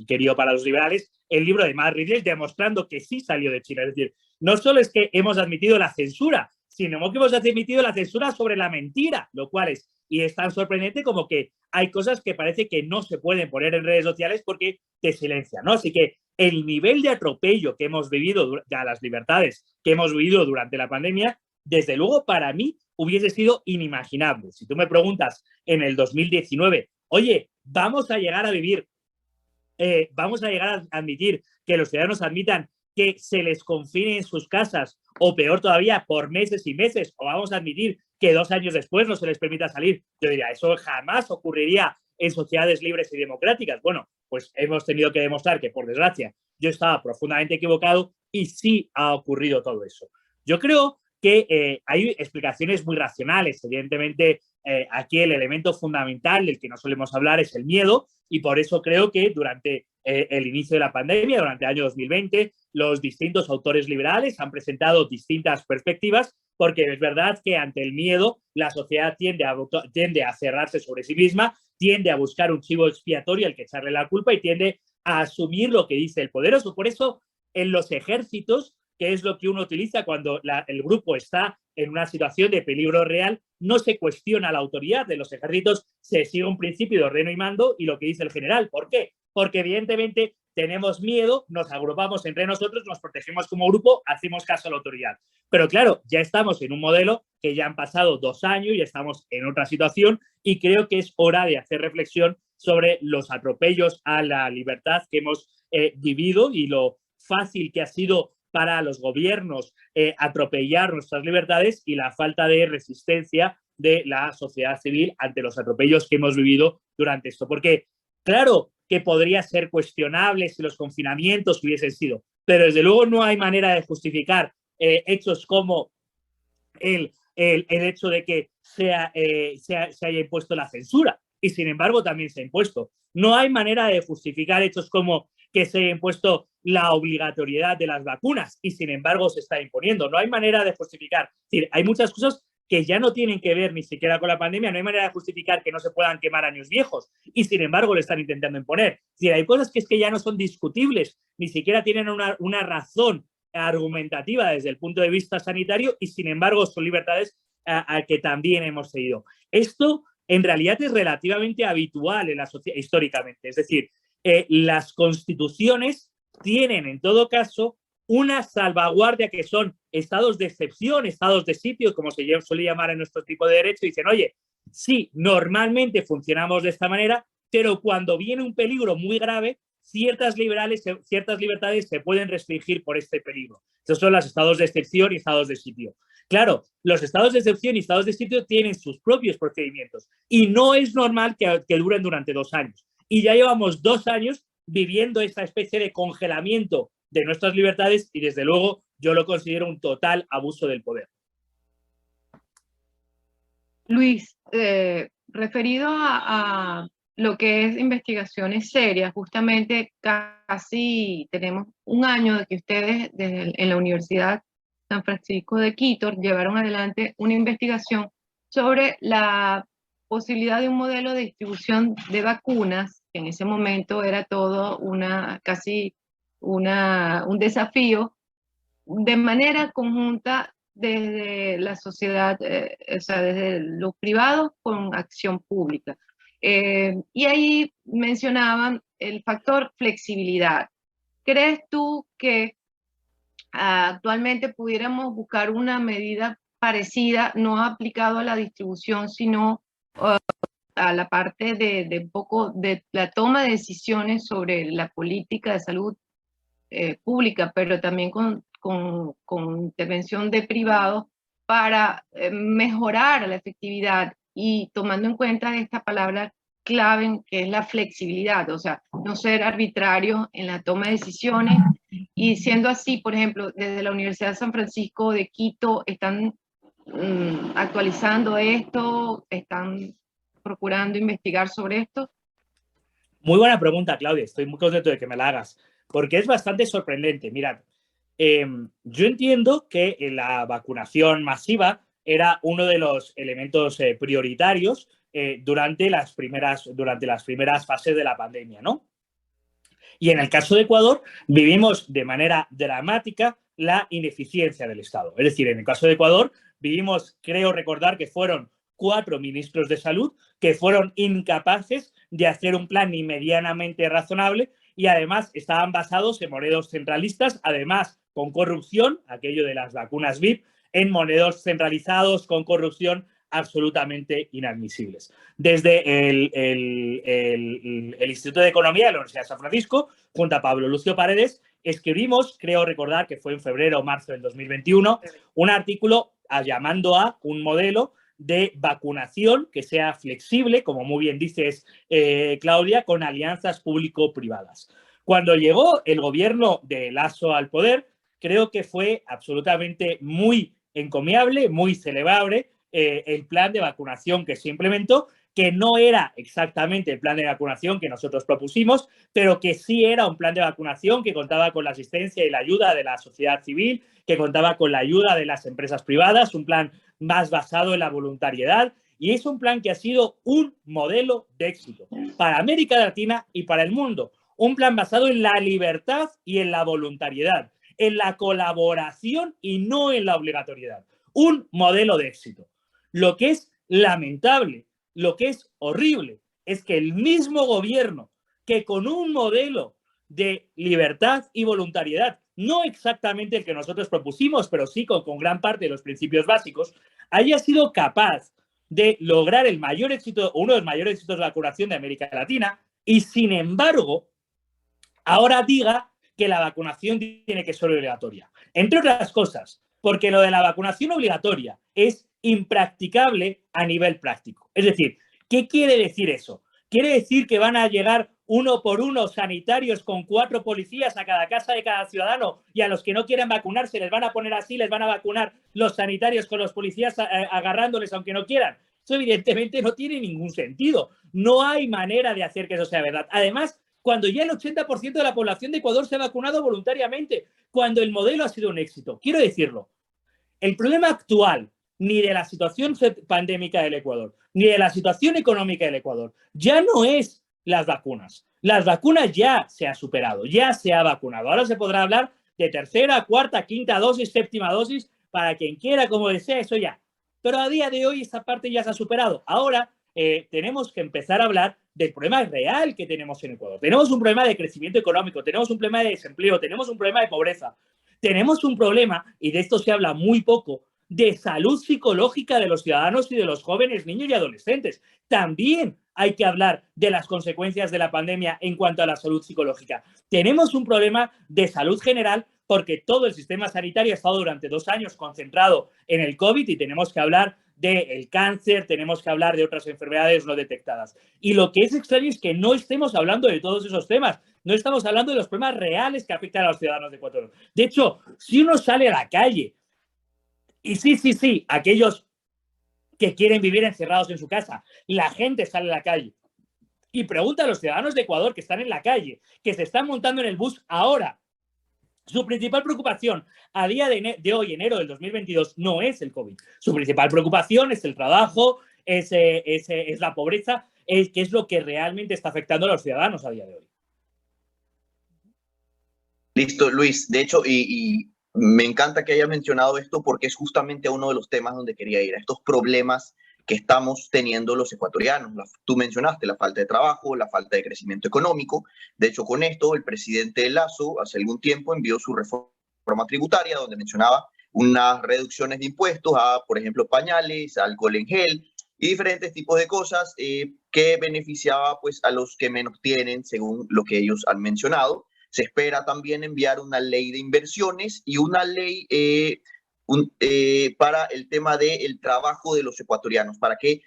querido para los liberales, el libro de Matt Ridley demostrando que sí salió de China. Es decir, no solo es que hemos admitido la censura, sino que hemos admitido la censura sobre la mentira, lo cual es tan sorprendente como que hay cosas que parece que no se pueden poner en redes sociales porque te silencian, ¿no? Así que el nivel de atropello que hemos vivido a las libertades que hemos vivido durante la pandemia, desde luego para mí hubiese sido inimaginable. Si tú me preguntas en el 2019, oye, vamos a llegar a admitir que los ciudadanos admitan que se les confine en sus casas o peor todavía por meses y meses, o vamos a admitir que 2 años después no se les permita salir. Yo diría, eso jamás ocurriría en sociedades libres y democráticas. Bueno, pues hemos tenido que demostrar que, por desgracia, yo estaba profundamente equivocado y sí ha ocurrido todo eso. Yo creo que hay explicaciones muy racionales. Evidentemente, aquí el elemento fundamental del que no solemos hablar es el miedo y por eso creo que durante el inicio de la pandemia, durante el año 2020, los distintos autores liberales han presentado distintas perspectivas porque es verdad que ante el miedo la sociedad tiende a cerrarse sobre sí misma, tiende a buscar un chivo expiatorio al que echarle la culpa y tiende a asumir lo que dice el poderoso. Por eso, en los ejércitos, que es lo que uno utiliza cuando el grupo está en una situación de peligro real, no se cuestiona la autoridad de los ejércitos, se sigue un principio de ordeno y mando y lo que dice el general. ¿Por qué? Porque evidentemente tenemos miedo, nos agrupamos entre nosotros, nos protegemos como grupo, hacemos caso a la autoridad. Pero claro, ya estamos en un modelo que ya han pasado 2 años y estamos en otra situación y creo que es hora de hacer reflexión sobre los atropellos a la libertad que hemos vivido y lo fácil que ha sido para los gobiernos atropellar nuestras libertades y la falta de resistencia de la sociedad civil ante los atropellos que hemos vivido durante esto. Porque, claro, que podría ser cuestionable si los confinamientos hubiesen sido, pero desde luego no hay manera de justificar hechos como el hecho de que se haya impuesto la censura y sin embargo también se ha impuesto. No hay manera de justificar hechos como que se haya impuesto la obligatoriedad de las vacunas y sin embargo se está imponiendo. No hay manera de justificar. Es decir, hay muchas cosas que ya no tienen que ver ni siquiera con la pandemia, no hay manera de justificar que no se puedan quemar años viejos y sin embargo lo están intentando imponer. Es decir, hay cosas que es que ya no son discutibles, ni siquiera tienen una razón argumentativa desde el punto de vista sanitario y sin embargo son libertades a que también hemos seguido. Esto en realidad es relativamente habitual en la sociedad históricamente, es decir, las constituciones tienen en todo caso una salvaguardia que son estados de excepción, estados de sitio, como se suele llamar en nuestro tipo de derecho, y dicen, oye, sí, normalmente funcionamos de esta manera, pero cuando viene un peligro muy grave, ciertas libertades se pueden restringir por este peligro. Estos son los estados de excepción y estados de sitio. Claro, los estados de excepción y estados de sitio tienen sus propios procedimientos y no es normal que duren durante 2 años. Y ya llevamos 2 años viviendo esta especie de congelamiento de nuestras libertades y desde luego yo lo considero un total abuso del poder.
Luis, referido a lo que es investigaciones serias, justamente casi tenemos 1 año de que ustedes en la Universidad San Francisco de Quito llevaron adelante una investigación sobre la posibilidad de un modelo de distribución de vacunas, que en ese momento era todo casi un desafío, de manera conjunta desde la sociedad, o sea, desde los privados con acción pública. Y ahí mencionaban el factor flexibilidad. ¿Crees tú que actualmente pudiéramos buscar una medida parecida, no aplicado a la distribución, sino a la parte de un poco de la toma de decisiones sobre la política de salud pública, pero también con intervención de privados para mejorar la efectividad y tomando en cuenta esta palabra clave que es la flexibilidad, o sea, no ser arbitrario en la toma de decisiones y siendo así, por ejemplo, desde la Universidad de San Francisco de Quito están actualizando esto, están procurando investigar sobre esto.
Muy buena pregunta, Claudia. Estoy muy contento de que me la hagas, porque es bastante sorprendente. Mirad, yo entiendo que la vacunación masiva era uno de los elementos prioritarios durante las primeras fases de la pandemia, ¿no? Y en el caso de Ecuador vivimos de manera dramática la ineficiencia del Estado. Es decir, en el caso de Ecuador vivimos, creo recordar que fueron 4 ministros de salud que fueron incapaces de hacer un plan ni medianamente razonable y además estaban basados en modelos centralistas, además con corrupción, aquello de las vacunas VIP, en modelos centralizados con corrupción absolutamente inadmisibles. Desde el Instituto de Economía de la Universidad de San Francisco, junto a Pablo Lucio Paredes, escribimos, creo recordar que fue en febrero o marzo del 2021, un artículo llamando a un modelo de vacunación que sea flexible, como muy bien dices, Claudia, con alianzas público-privadas. Cuando llegó el gobierno de Lasso al poder, creo que fue absolutamente muy encomiable, muy celebrable el plan de vacunación que se implementó, que no era exactamente el plan de vacunación que nosotros propusimos, pero que sí era un plan de vacunación que contaba con la asistencia y la ayuda de la sociedad civil, que contaba con la ayuda de las empresas privadas, un plan más basado en la voluntariedad, y es un plan que ha sido un modelo de éxito para América Latina y para el mundo. Un plan basado en la libertad y en la voluntariedad, en la colaboración y no en la obligatoriedad. Un modelo de éxito. Lo que es lamentable, lo que es horrible, es que el mismo gobierno que con un modelo de libertad y voluntariedad, no exactamente el que nosotros propusimos, pero sí con gran parte de los principios básicos, haya sido capaz de lograr el mayor éxito, uno de los mayores éxitos de la vacunación de América Latina, y sin embargo, ahora diga que la vacunación tiene que ser obligatoria. Entre otras cosas, porque lo de la vacunación obligatoria es impracticable a nivel práctico. Es decir, ¿qué quiere decir eso? ¿Quiere decir que van a llegar uno por uno sanitarios con 4 policías a cada casa de cada ciudadano y a los que no quieran vacunarse les van a poner así, les van a vacunar los sanitarios con los policías agarrándoles aunque no quieran? Eso evidentemente no tiene ningún sentido. No hay manera de hacer que eso sea verdad. Además, cuando ya el 80% de la población de Ecuador se ha vacunado voluntariamente, cuando el modelo ha sido un éxito. Quiero decirlo, el problema actual ni de la situación pandémica del Ecuador, ni de la situación económica del Ecuador, ya no es las vacunas. Las vacunas ya se ha superado, ya se ha vacunado. Ahora se podrá hablar de tercera, cuarta, quinta dosis, séptima dosis, para quien quiera, como desea, eso ya. Pero a día de hoy esta parte ya se ha superado. Ahora tenemos que empezar a hablar del problema real que tenemos en Ecuador. Tenemos un problema de crecimiento económico, tenemos un problema de desempleo, tenemos un problema de pobreza, tenemos un problema, y de esto se habla muy poco, de salud psicológica de los ciudadanos y de los jóvenes, niños y adolescentes. También hay que hablar de las consecuencias de la pandemia en cuanto a la salud psicológica. Tenemos un problema de salud general porque todo el sistema sanitario ha estado durante 2 años concentrado en el COVID y tenemos que hablar del cáncer, tenemos que hablar de otras enfermedades no detectadas. Y lo que es extraño es que no estemos hablando de todos esos temas. No estamos hablando de los problemas reales que afectan a los ciudadanos de Ecuador. De hecho, si uno sale a la calle, y sí, aquellos que quieren vivir encerrados en su casa, la gente sale a la calle y pregunta a los ciudadanos de Ecuador que están en la calle, que se están montando en el bus ahora. Su principal preocupación a día de hoy, enero del 2022, no es el COVID. Su principal preocupación es el trabajo, es la pobreza, que es lo que realmente está afectando a los ciudadanos a día de hoy.
Listo, Luis. De hecho, y me encanta que hayas mencionado esto porque es justamente uno de los temas donde quería ir, a estos problemas que estamos teniendo los ecuatorianos. Tú mencionaste la falta de trabajo, la falta de crecimiento económico. De hecho, con esto, el presidente Lasso hace algún tiempo envió su reforma tributaria donde mencionaba unas reducciones de impuestos a, por ejemplo, pañales, alcohol en gel y diferentes tipos de cosas que beneficiaba pues, a los que menos tienen, según lo que ellos han mencionado. Se espera también enviar una ley de inversiones y una ley para el tema del trabajo de los ecuatorianos, para que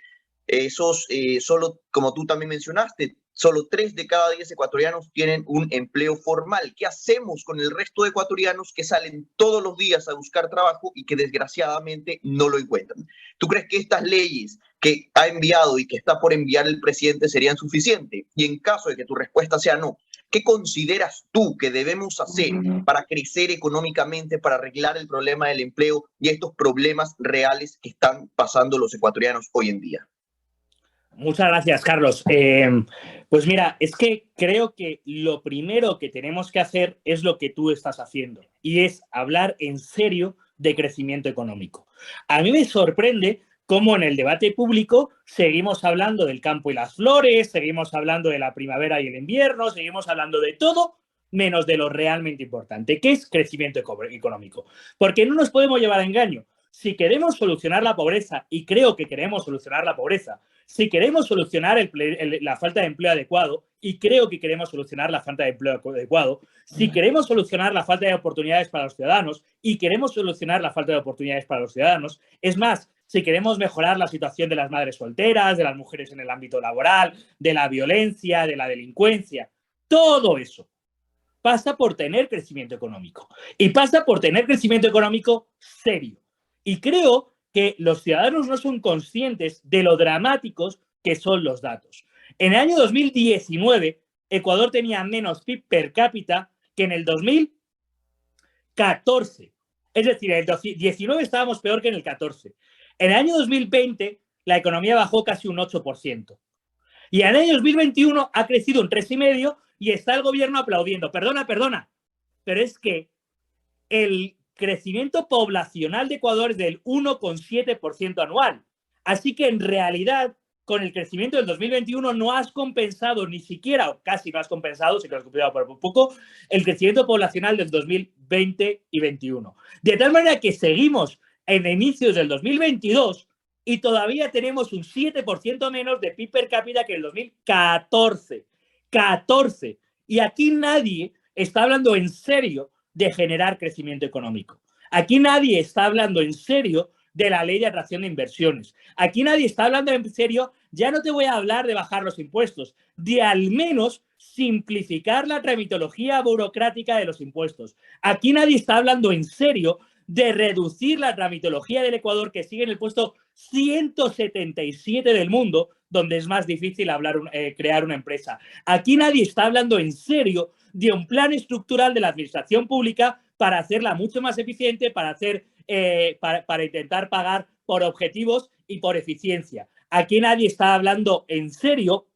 solo, como tú también mencionaste, solo 3 de cada 10 ecuatorianos tienen un empleo formal. ¿Qué hacemos con el resto de ecuatorianos que salen todos los días a buscar trabajo y que desgraciadamente no lo encuentran? ¿Tú crees que estas leyes que ha enviado y que está por enviar el presidente serían suficientes? Y en caso de que tu respuesta sea no, ¿qué consideras tú que debemos hacer para crecer económicamente, para arreglar el problema del empleo y estos problemas reales que están pasando los ecuatorianos hoy en día?
Muchas gracias, Carlos. Pues mira, es que creo que lo primero que tenemos que hacer es lo que tú estás haciendo, y es hablar en serio de crecimiento económico. A mí me sorprende cómo en el debate público seguimos hablando del campo y las flores, seguimos hablando de la primavera y el invierno, seguimos hablando de todo menos de lo realmente importante, que es crecimiento económico. Porque no nos podemos llevar a engaño. Si queremos solucionar la pobreza, y creo que queremos solucionar la pobreza, si queremos solucionar la falta de empleo adecuado, y creo que queremos solucionar la falta de empleo adecuado, si queremos solucionar la falta de oportunidades para los ciudadanos, y queremos solucionar la falta de oportunidades para los ciudadanos, es más, si queremos mejorar la situación de las madres solteras, de las mujeres en el ámbito laboral, de la violencia, de la delincuencia, todo eso pasa por tener crecimiento económico. Y pasa por tener crecimiento económico serio. Y creo que los ciudadanos no son conscientes de lo dramáticos que son los datos. En el año 2019, Ecuador tenía menos PIB per cápita que en el 2014. Es decir, en el 2019 estábamos peor que en el 14. En el año 2020, la economía bajó casi un 8%. Y en el año 2021 ha crecido un 3,5%, y está el gobierno aplaudiendo. Perdona, pero es que el crecimiento poblacional de Ecuador es del 1,7% anual. Así que en realidad, con el crecimiento del 2021 no has compensado ni siquiera, o casi no has compensado, sí que lo has compensado por poco, el crecimiento poblacional del 2020 y 2021. De tal manera que seguimos en inicios del 2022 y todavía tenemos un 7% menos de PIB per cápita que en el 2014. 14. Y aquí nadie está hablando en serio de generar crecimiento económico. Aquí nadie está hablando en serio de la ley de atracción de inversiones. Aquí nadie está hablando en serio, ya no te voy a hablar de bajar los impuestos, de al menos simplificar la tramitología burocrática de los impuestos. Aquí nadie está hablando en serio de reducir la tramitología del Ecuador, que sigue en el puesto 177 del mundo, donde es más difícil crear una empresa. Aquí nadie está hablando en serio de un plan estructural de la administración pública para hacerla mucho más eficiente, para intentar pagar por objetivos y por eficiencia. Aquí nadie está hablando en serio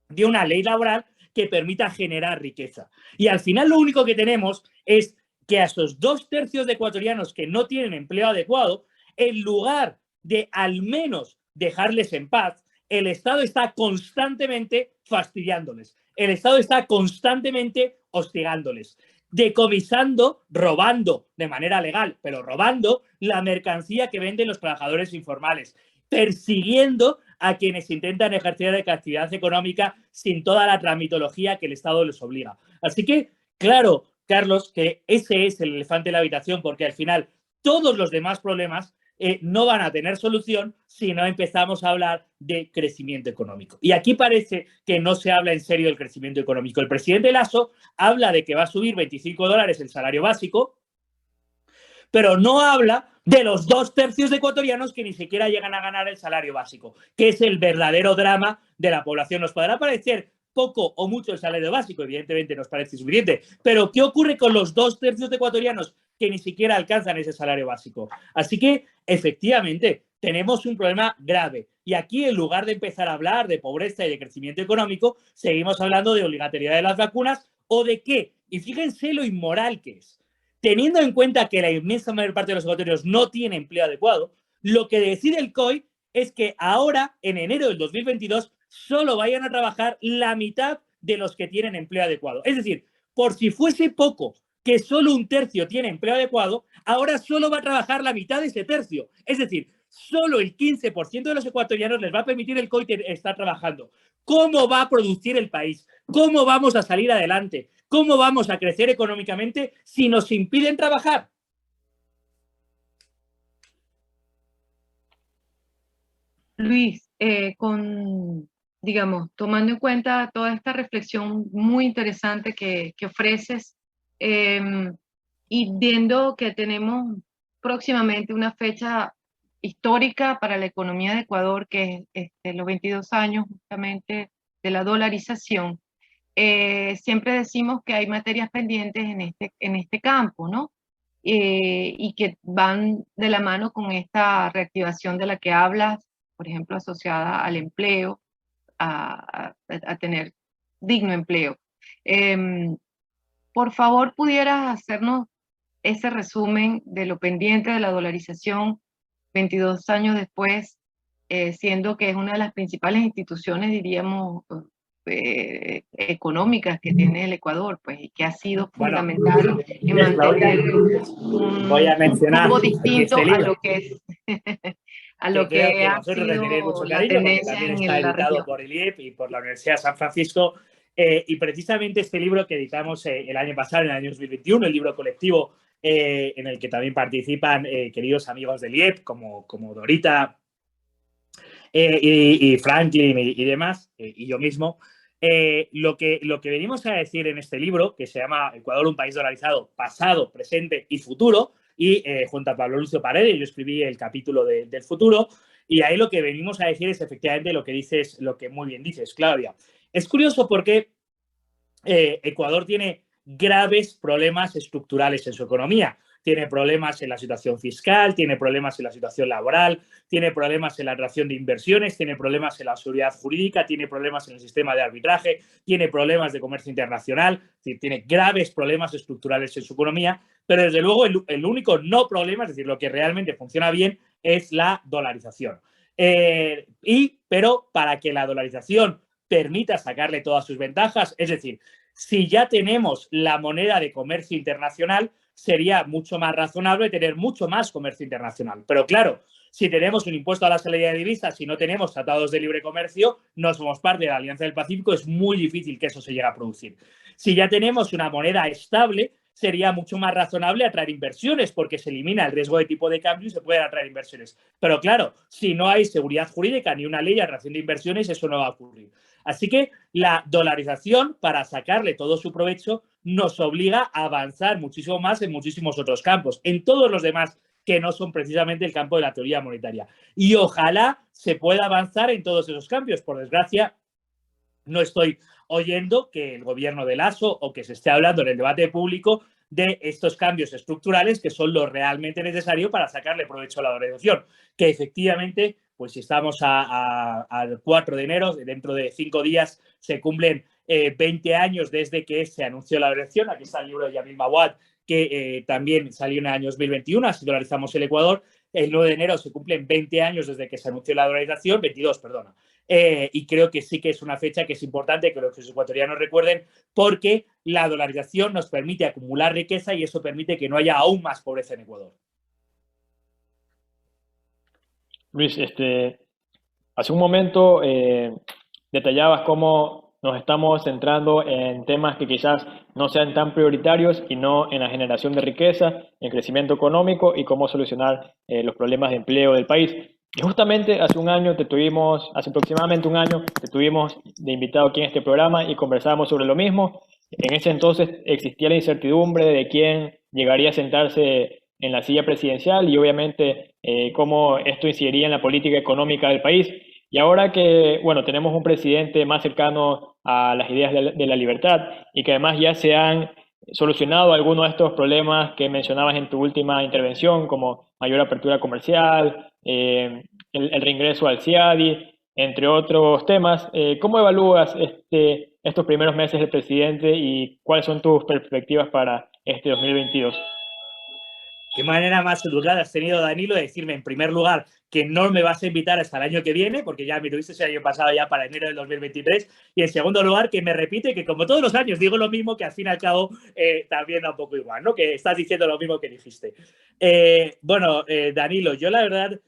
de una ley laboral que permita generar riqueza. Y al final lo único que tenemos es que a esos 2/3 de ecuatorianos que no tienen empleo adecuado, en lugar de al menos dejarles en paz, el Estado está constantemente fastidiándoles. El Estado está constantemente hostigándoles, decomisando, robando de manera legal, pero robando la mercancía que venden los trabajadores informales, persiguiendo a quienes intentan ejercer actividad económica sin toda la tramitología que el Estado les obliga. Así que, claro, Carlos, que ese es el elefante en la habitación, porque al final todos los demás problemas no van a tener solución si no empezamos a hablar de crecimiento económico. Y aquí parece que no se habla en serio del crecimiento económico. El presidente Lasso habla de que va a subir $25 el salario básico, pero no habla de los 2/3 de ecuatorianos que ni siquiera llegan a ganar el salario básico, que es el verdadero drama de la población. Nos podrá parecer poco o mucho el salario básico, evidentemente nos parece suficiente, pero ¿qué ocurre con los 2/3 de ecuatorianos que ni siquiera alcanzan ese salario básico? Así que, efectivamente, tenemos un problema grave. Y aquí, en lugar de empezar a hablar de pobreza y de crecimiento económico, seguimos hablando de obligatoriedad de las vacunas o de qué. Y fíjense lo inmoral que es. Teniendo en cuenta que la inmensa mayor parte de los ecuatorianos no tiene empleo adecuado, lo que decide el COI es que ahora, en enero del 2022, solo vayan a trabajar la mitad de los que tienen empleo adecuado. Es decir, por si fuese poco que solo 1/3 tiene empleo adecuado, ahora solo va a trabajar la mitad de ese tercio. Es decir, solo el 15% de los ecuatorianos les va a permitir el COI estar trabajando. ¿Cómo va a producir el país? ¿Cómo vamos a salir adelante? ¿Cómo vamos a crecer económicamente si nos impiden trabajar?
Luis, digamos, tomando en cuenta toda esta reflexión muy interesante que ofreces, y viendo que tenemos próximamente una fecha histórica para la economía de Ecuador, que es los 22 años justamente de la dolarización, siempre decimos que hay materias pendientes en este campo, ¿no? Y que van de la mano con esta reactivación de la que hablas, por ejemplo, asociada al empleo, a tener digno empleo. Por favor, ¿pudieras hacernos ese resumen de lo pendiente de la dolarización 22 años después, siendo que es una de las principales instituciones, diríamos, económicas que tiene el Ecuador, pues, y que ha sido fundamental en mantener
voy a mencionar
un distinto
este
a lo que es a lo que ha
vosotros le tenéis
sido
mucho
la
cariño, porque
tendencia
también
en
está
la
editado
región.
por el IEP y por la Universidad de San Francisco. Y precisamente este libro que editamos el año pasado, en el año 2021, el libro colectivo en el que también participan queridos amigos del IEP, como Dorita y Franklin y demás, y yo mismo, lo que venimos a decir en este libro, que se llama Ecuador, un país dolarizado, pasado, presente y futuro, y junto a Pablo Lucio Paredes, yo escribí el capítulo del futuro, y ahí lo que venimos a decir es efectivamente lo que dices, lo que muy bien dices, Claudia. Es curioso porque Ecuador tiene graves problemas estructurales en su economía. tiene problemas en la situación fiscal, tiene problemas en la situación laboral, tiene problemas en la atracción de inversiones, tiene problemas en la seguridad jurídica, tiene problemas en el sistema de arbitraje, tiene problemas de comercio internacional, tiene graves problemas estructurales en su economía, pero desde luego el único no problema, es decir, lo que realmente funciona bien, es la dolarización. Pero para que la dolarización permita sacarle todas sus ventajas, es decir, si ya tenemos la moneda de comercio internacional, sería mucho más razonable tener mucho más comercio internacional. Pero claro, si tenemos un impuesto a la salida de divisas, si no tenemos tratados de libre comercio, no somos parte de la Alianza del Pacífico, es muy difícil que eso se llegue a producir. Si ya tenemos una moneda estable, sería mucho más razonable atraer inversiones porque se elimina el riesgo de tipo de cambio y se pueden atraer inversiones. Pero claro, si no hay seguridad jurídica ni una ley de atracción de inversiones, eso no va a ocurrir. Así que la dolarización, para sacarle todo su provecho, nos obliga a avanzar muchísimo más en muchísimos otros campos, en todos los demás que no son precisamente el campo de la teoría monetaria. Y ojalá se pueda avanzar en todos esos campos. Por desgracia, no estoy oyendo que el gobierno de Lasso o que se esté hablando en el debate público de estos cambios estructurales que son lo realmente necesario para sacarle provecho a la dolarización. Que efectivamente, pues si estamos al 4 de enero, dentro de 5 días se cumplen 20 años desde que se anunció la dolarización. Aquí está el libro de Yamil Mawad, que también salió en el año 2021, así dolarizamos el Ecuador. El 9 de enero se cumplen 20 años desde que se anunció la dolarización, 22, perdona. Y creo que sí que es una fecha que es importante que los ecuatorianos recuerden porque la dolarización nos permite acumular riqueza y eso permite que no haya aún más pobreza en Ecuador.
Luis, hace un momento detallabas cómo nos estamos centrando en temas que quizás no sean tan prioritarios y no en la generación de riqueza, en crecimiento económico y cómo solucionar los problemas de empleo del país. Y justamente hace aproximadamente un año, te tuvimos de invitado aquí en este programa y conversábamos sobre lo mismo. En ese entonces existía la incertidumbre de quién llegaría a sentarse en la silla presidencial y obviamente cómo esto incidiría en la política económica del país. Y ahora que, bueno, tenemos un presidente más cercano a las ideas de la libertad y que además ya se han solucionado algunos de estos problemas que mencionabas en tu última intervención, como mayor apertura comercial, el reingreso al CIADI, entre otros temas. ¿Cómo evalúas estos primeros meses del presidente y cuáles son tus perspectivas para este 2022?
Qué manera más educada has tenido, Danilo, de decirme, en primer lugar, que no me vas a invitar hasta el año que viene, porque ya me tuviste el año pasado ya para enero del 2023, y en segundo lugar, que me repite que como todos los años digo lo mismo, que al fin y al cabo también da un poco igual, ¿no? Que estás diciendo lo mismo que dijiste. Danilo, yo la verdad,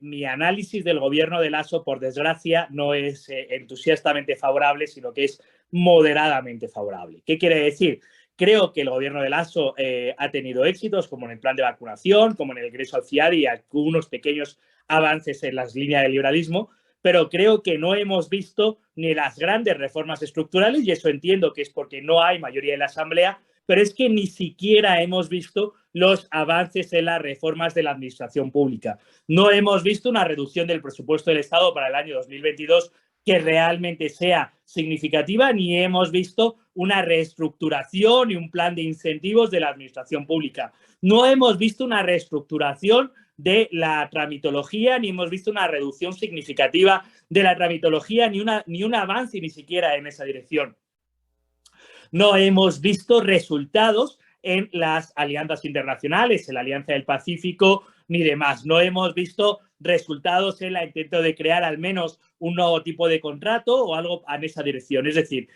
mi análisis del gobierno de Lasso, por desgracia, no es entusiastamente favorable, sino que es moderadamente favorable. ¿Qué quiere decir? Creo que el gobierno de Lasso ha tenido éxitos, como en el plan de vacunación, como en el ingreso al CIADI y algunos pequeños avances en las líneas del liberalismo, pero creo que no hemos visto ni las grandes reformas estructurales, y eso entiendo que es porque no hay mayoría en la Asamblea, pero es que ni siquiera hemos visto los avances en las reformas de la administración pública. No hemos visto una reducción del presupuesto del Estado para el año 2022 que realmente sea significativa, ni hemos visto una reestructuración y un plan de incentivos de la administración pública. No hemos visto una reestructuración de la tramitología, ni hemos visto una reducción significativa de la tramitología, ni un avance ni siquiera en esa dirección. No hemos visto resultados en las alianzas internacionales, en la Alianza del Pacífico, ni demás. No hemos visto resultados en el intento de crear al menos un nuevo tipo de contrato o algo en esa dirección. Es decir,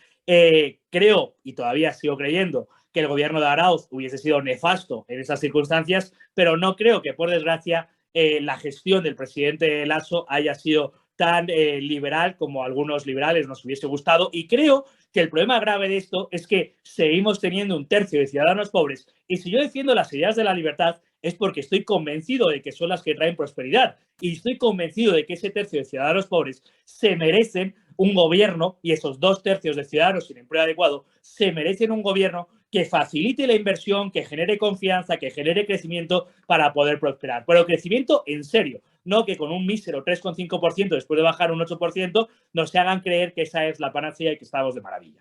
creo, y todavía sigo creyendo, que el gobierno de Arauz hubiese sido nefasto en esas circunstancias, pero no creo que, por desgracia, la gestión del presidente Lasso haya sido tan liberal como a algunos liberales nos hubiese gustado, y creo que el problema grave de esto es que seguimos teniendo un tercio de ciudadanos pobres, y si yo defiendo las ideas de la libertad es porque estoy convencido de que son las que traen prosperidad, y estoy convencido de que ese tercio de ciudadanos pobres se merecen un gobierno, y esos 2/3 de ciudadanos sin empleo adecuado se merecen un gobierno que facilite la inversión, que genere confianza, que genere crecimiento para poder prosperar. Pero crecimiento en serio, no que con un mísero 3,5% después de bajar un 8% nos hagan creer que esa es la panacea y que estamos de maravilla.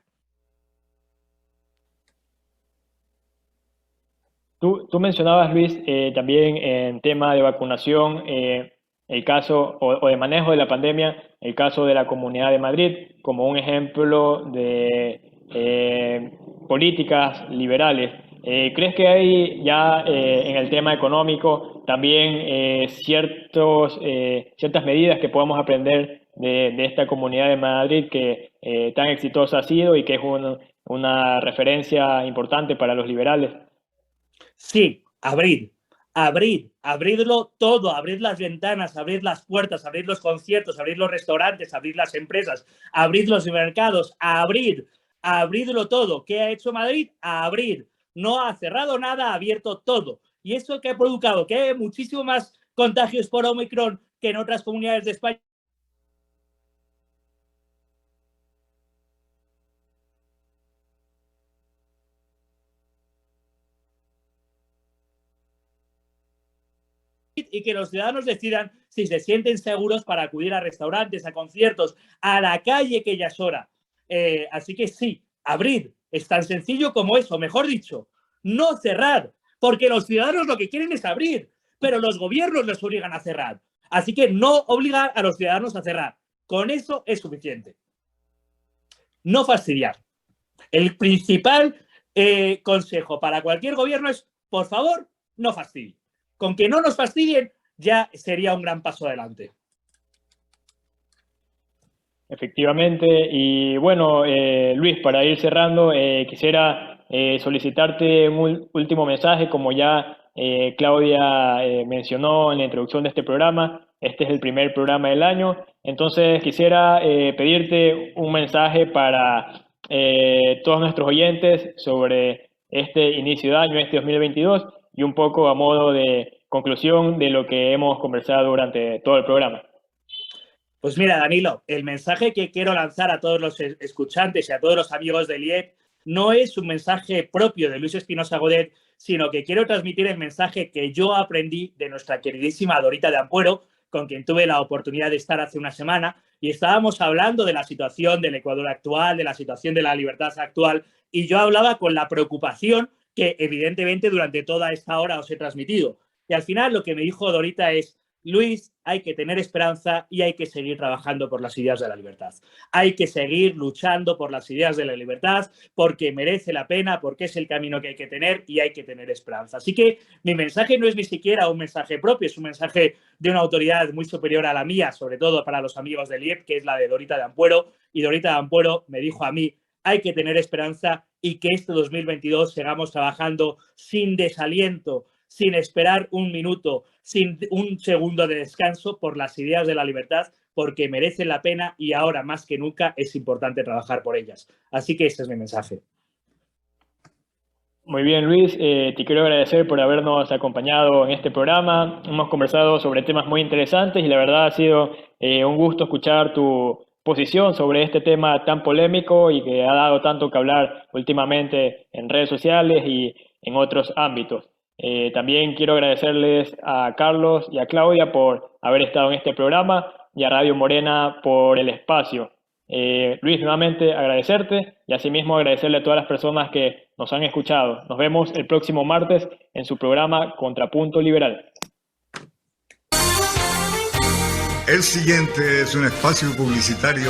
Tú mencionabas, Luis, también en tema de vacunación, el caso o de manejo de la pandemia, el caso de la Comunidad de Madrid, como un ejemplo de políticas liberales. ¿Crees que hay ya en el tema económico también ciertas medidas que podamos aprender de esta Comunidad de Madrid que tan exitosa ha sido y que es una referencia importante para los liberales?
Sí, abridlo todo, abrid las ventanas, abrid las puertas, abrid los conciertos, abrid los restaurantes, abrid las empresas, abrid los mercados, abridlo todo. ¿Qué ha hecho Madrid? Abrir. No ha cerrado nada, ha abierto todo. ¿Y eso qué ha provocado? Que hay muchísimo más contagios por Omicron que en otras comunidades de España. Y que los ciudadanos decidan si se sienten seguros para acudir a restaurantes, a conciertos, a la calle, que ya es hora. Así que sí, abrir. Es tan sencillo como eso, mejor dicho, no cerrar, porque los ciudadanos lo que quieren es abrir, pero los gobiernos les obligan a cerrar. Así que no obligar a los ciudadanos a cerrar. Con eso es suficiente. No fastidiar. El principal consejo para cualquier gobierno es, por favor, no fastidie. Con que no nos fastidien ya sería un gran paso adelante.
Efectivamente, y bueno, Luis, para ir cerrando, quisiera solicitarte un último mensaje, como ya Claudia mencionó en la introducción de este programa. Este es el primer programa del año, entonces quisiera pedirte un mensaje para todos nuestros oyentes sobre este inicio de año, este 2022, y un poco a modo de conclusión de lo que hemos conversado durante todo el programa.
Pues mira, Danilo, el mensaje que quiero lanzar a todos los escuchantes y a todos los amigos del IEP no es un mensaje propio de Luis Espinosa Godet, sino que quiero transmitir el mensaje que yo aprendí de nuestra queridísima Dorita de Ampuero, con quien tuve la oportunidad de estar hace una semana, y estábamos hablando de la situación del Ecuador actual, de la situación de la libertad actual, y yo hablaba con la preocupación que evidentemente durante toda esta hora os he transmitido. Y al final lo que me dijo Dorita es: Luis, hay que tener esperanza y hay que seguir trabajando por las ideas de la libertad. Hay que seguir luchando por las ideas de la libertad porque merece la pena, porque es el camino que hay que tener y hay que tener esperanza. Así que mi mensaje no es ni siquiera un mensaje propio, es un mensaje de una autoridad muy superior a la mía, sobre todo para los amigos del IEP, que es la de Dorita de Ampuero. Y Dorita de Ampuero me dijo a mí: hay que tener esperanza y que este 2022 sigamos trabajando sin desaliento, sin esperar un minuto, sin un segundo de descanso por las ideas de la libertad, porque merecen la pena y ahora más que nunca es importante trabajar por ellas. Así que ese es mi mensaje.
Muy bien, Luis, te quiero agradecer por habernos acompañado en este programa. Hemos conversado sobre temas muy interesantes y la verdad ha sido un gusto escuchar tu posición sobre este tema tan polémico y que ha dado tanto que hablar últimamente en redes sociales y en otros ámbitos. También quiero agradecerles a Carlos y a Claudia por haber estado en este programa y a Radio Morena por el espacio. Luis, nuevamente agradecerte y asimismo agradecerle a todas las personas que nos han escuchado. Nos vemos el próximo martes en su programa Contrapunto Liberal.
El siguiente es un espacio publicitario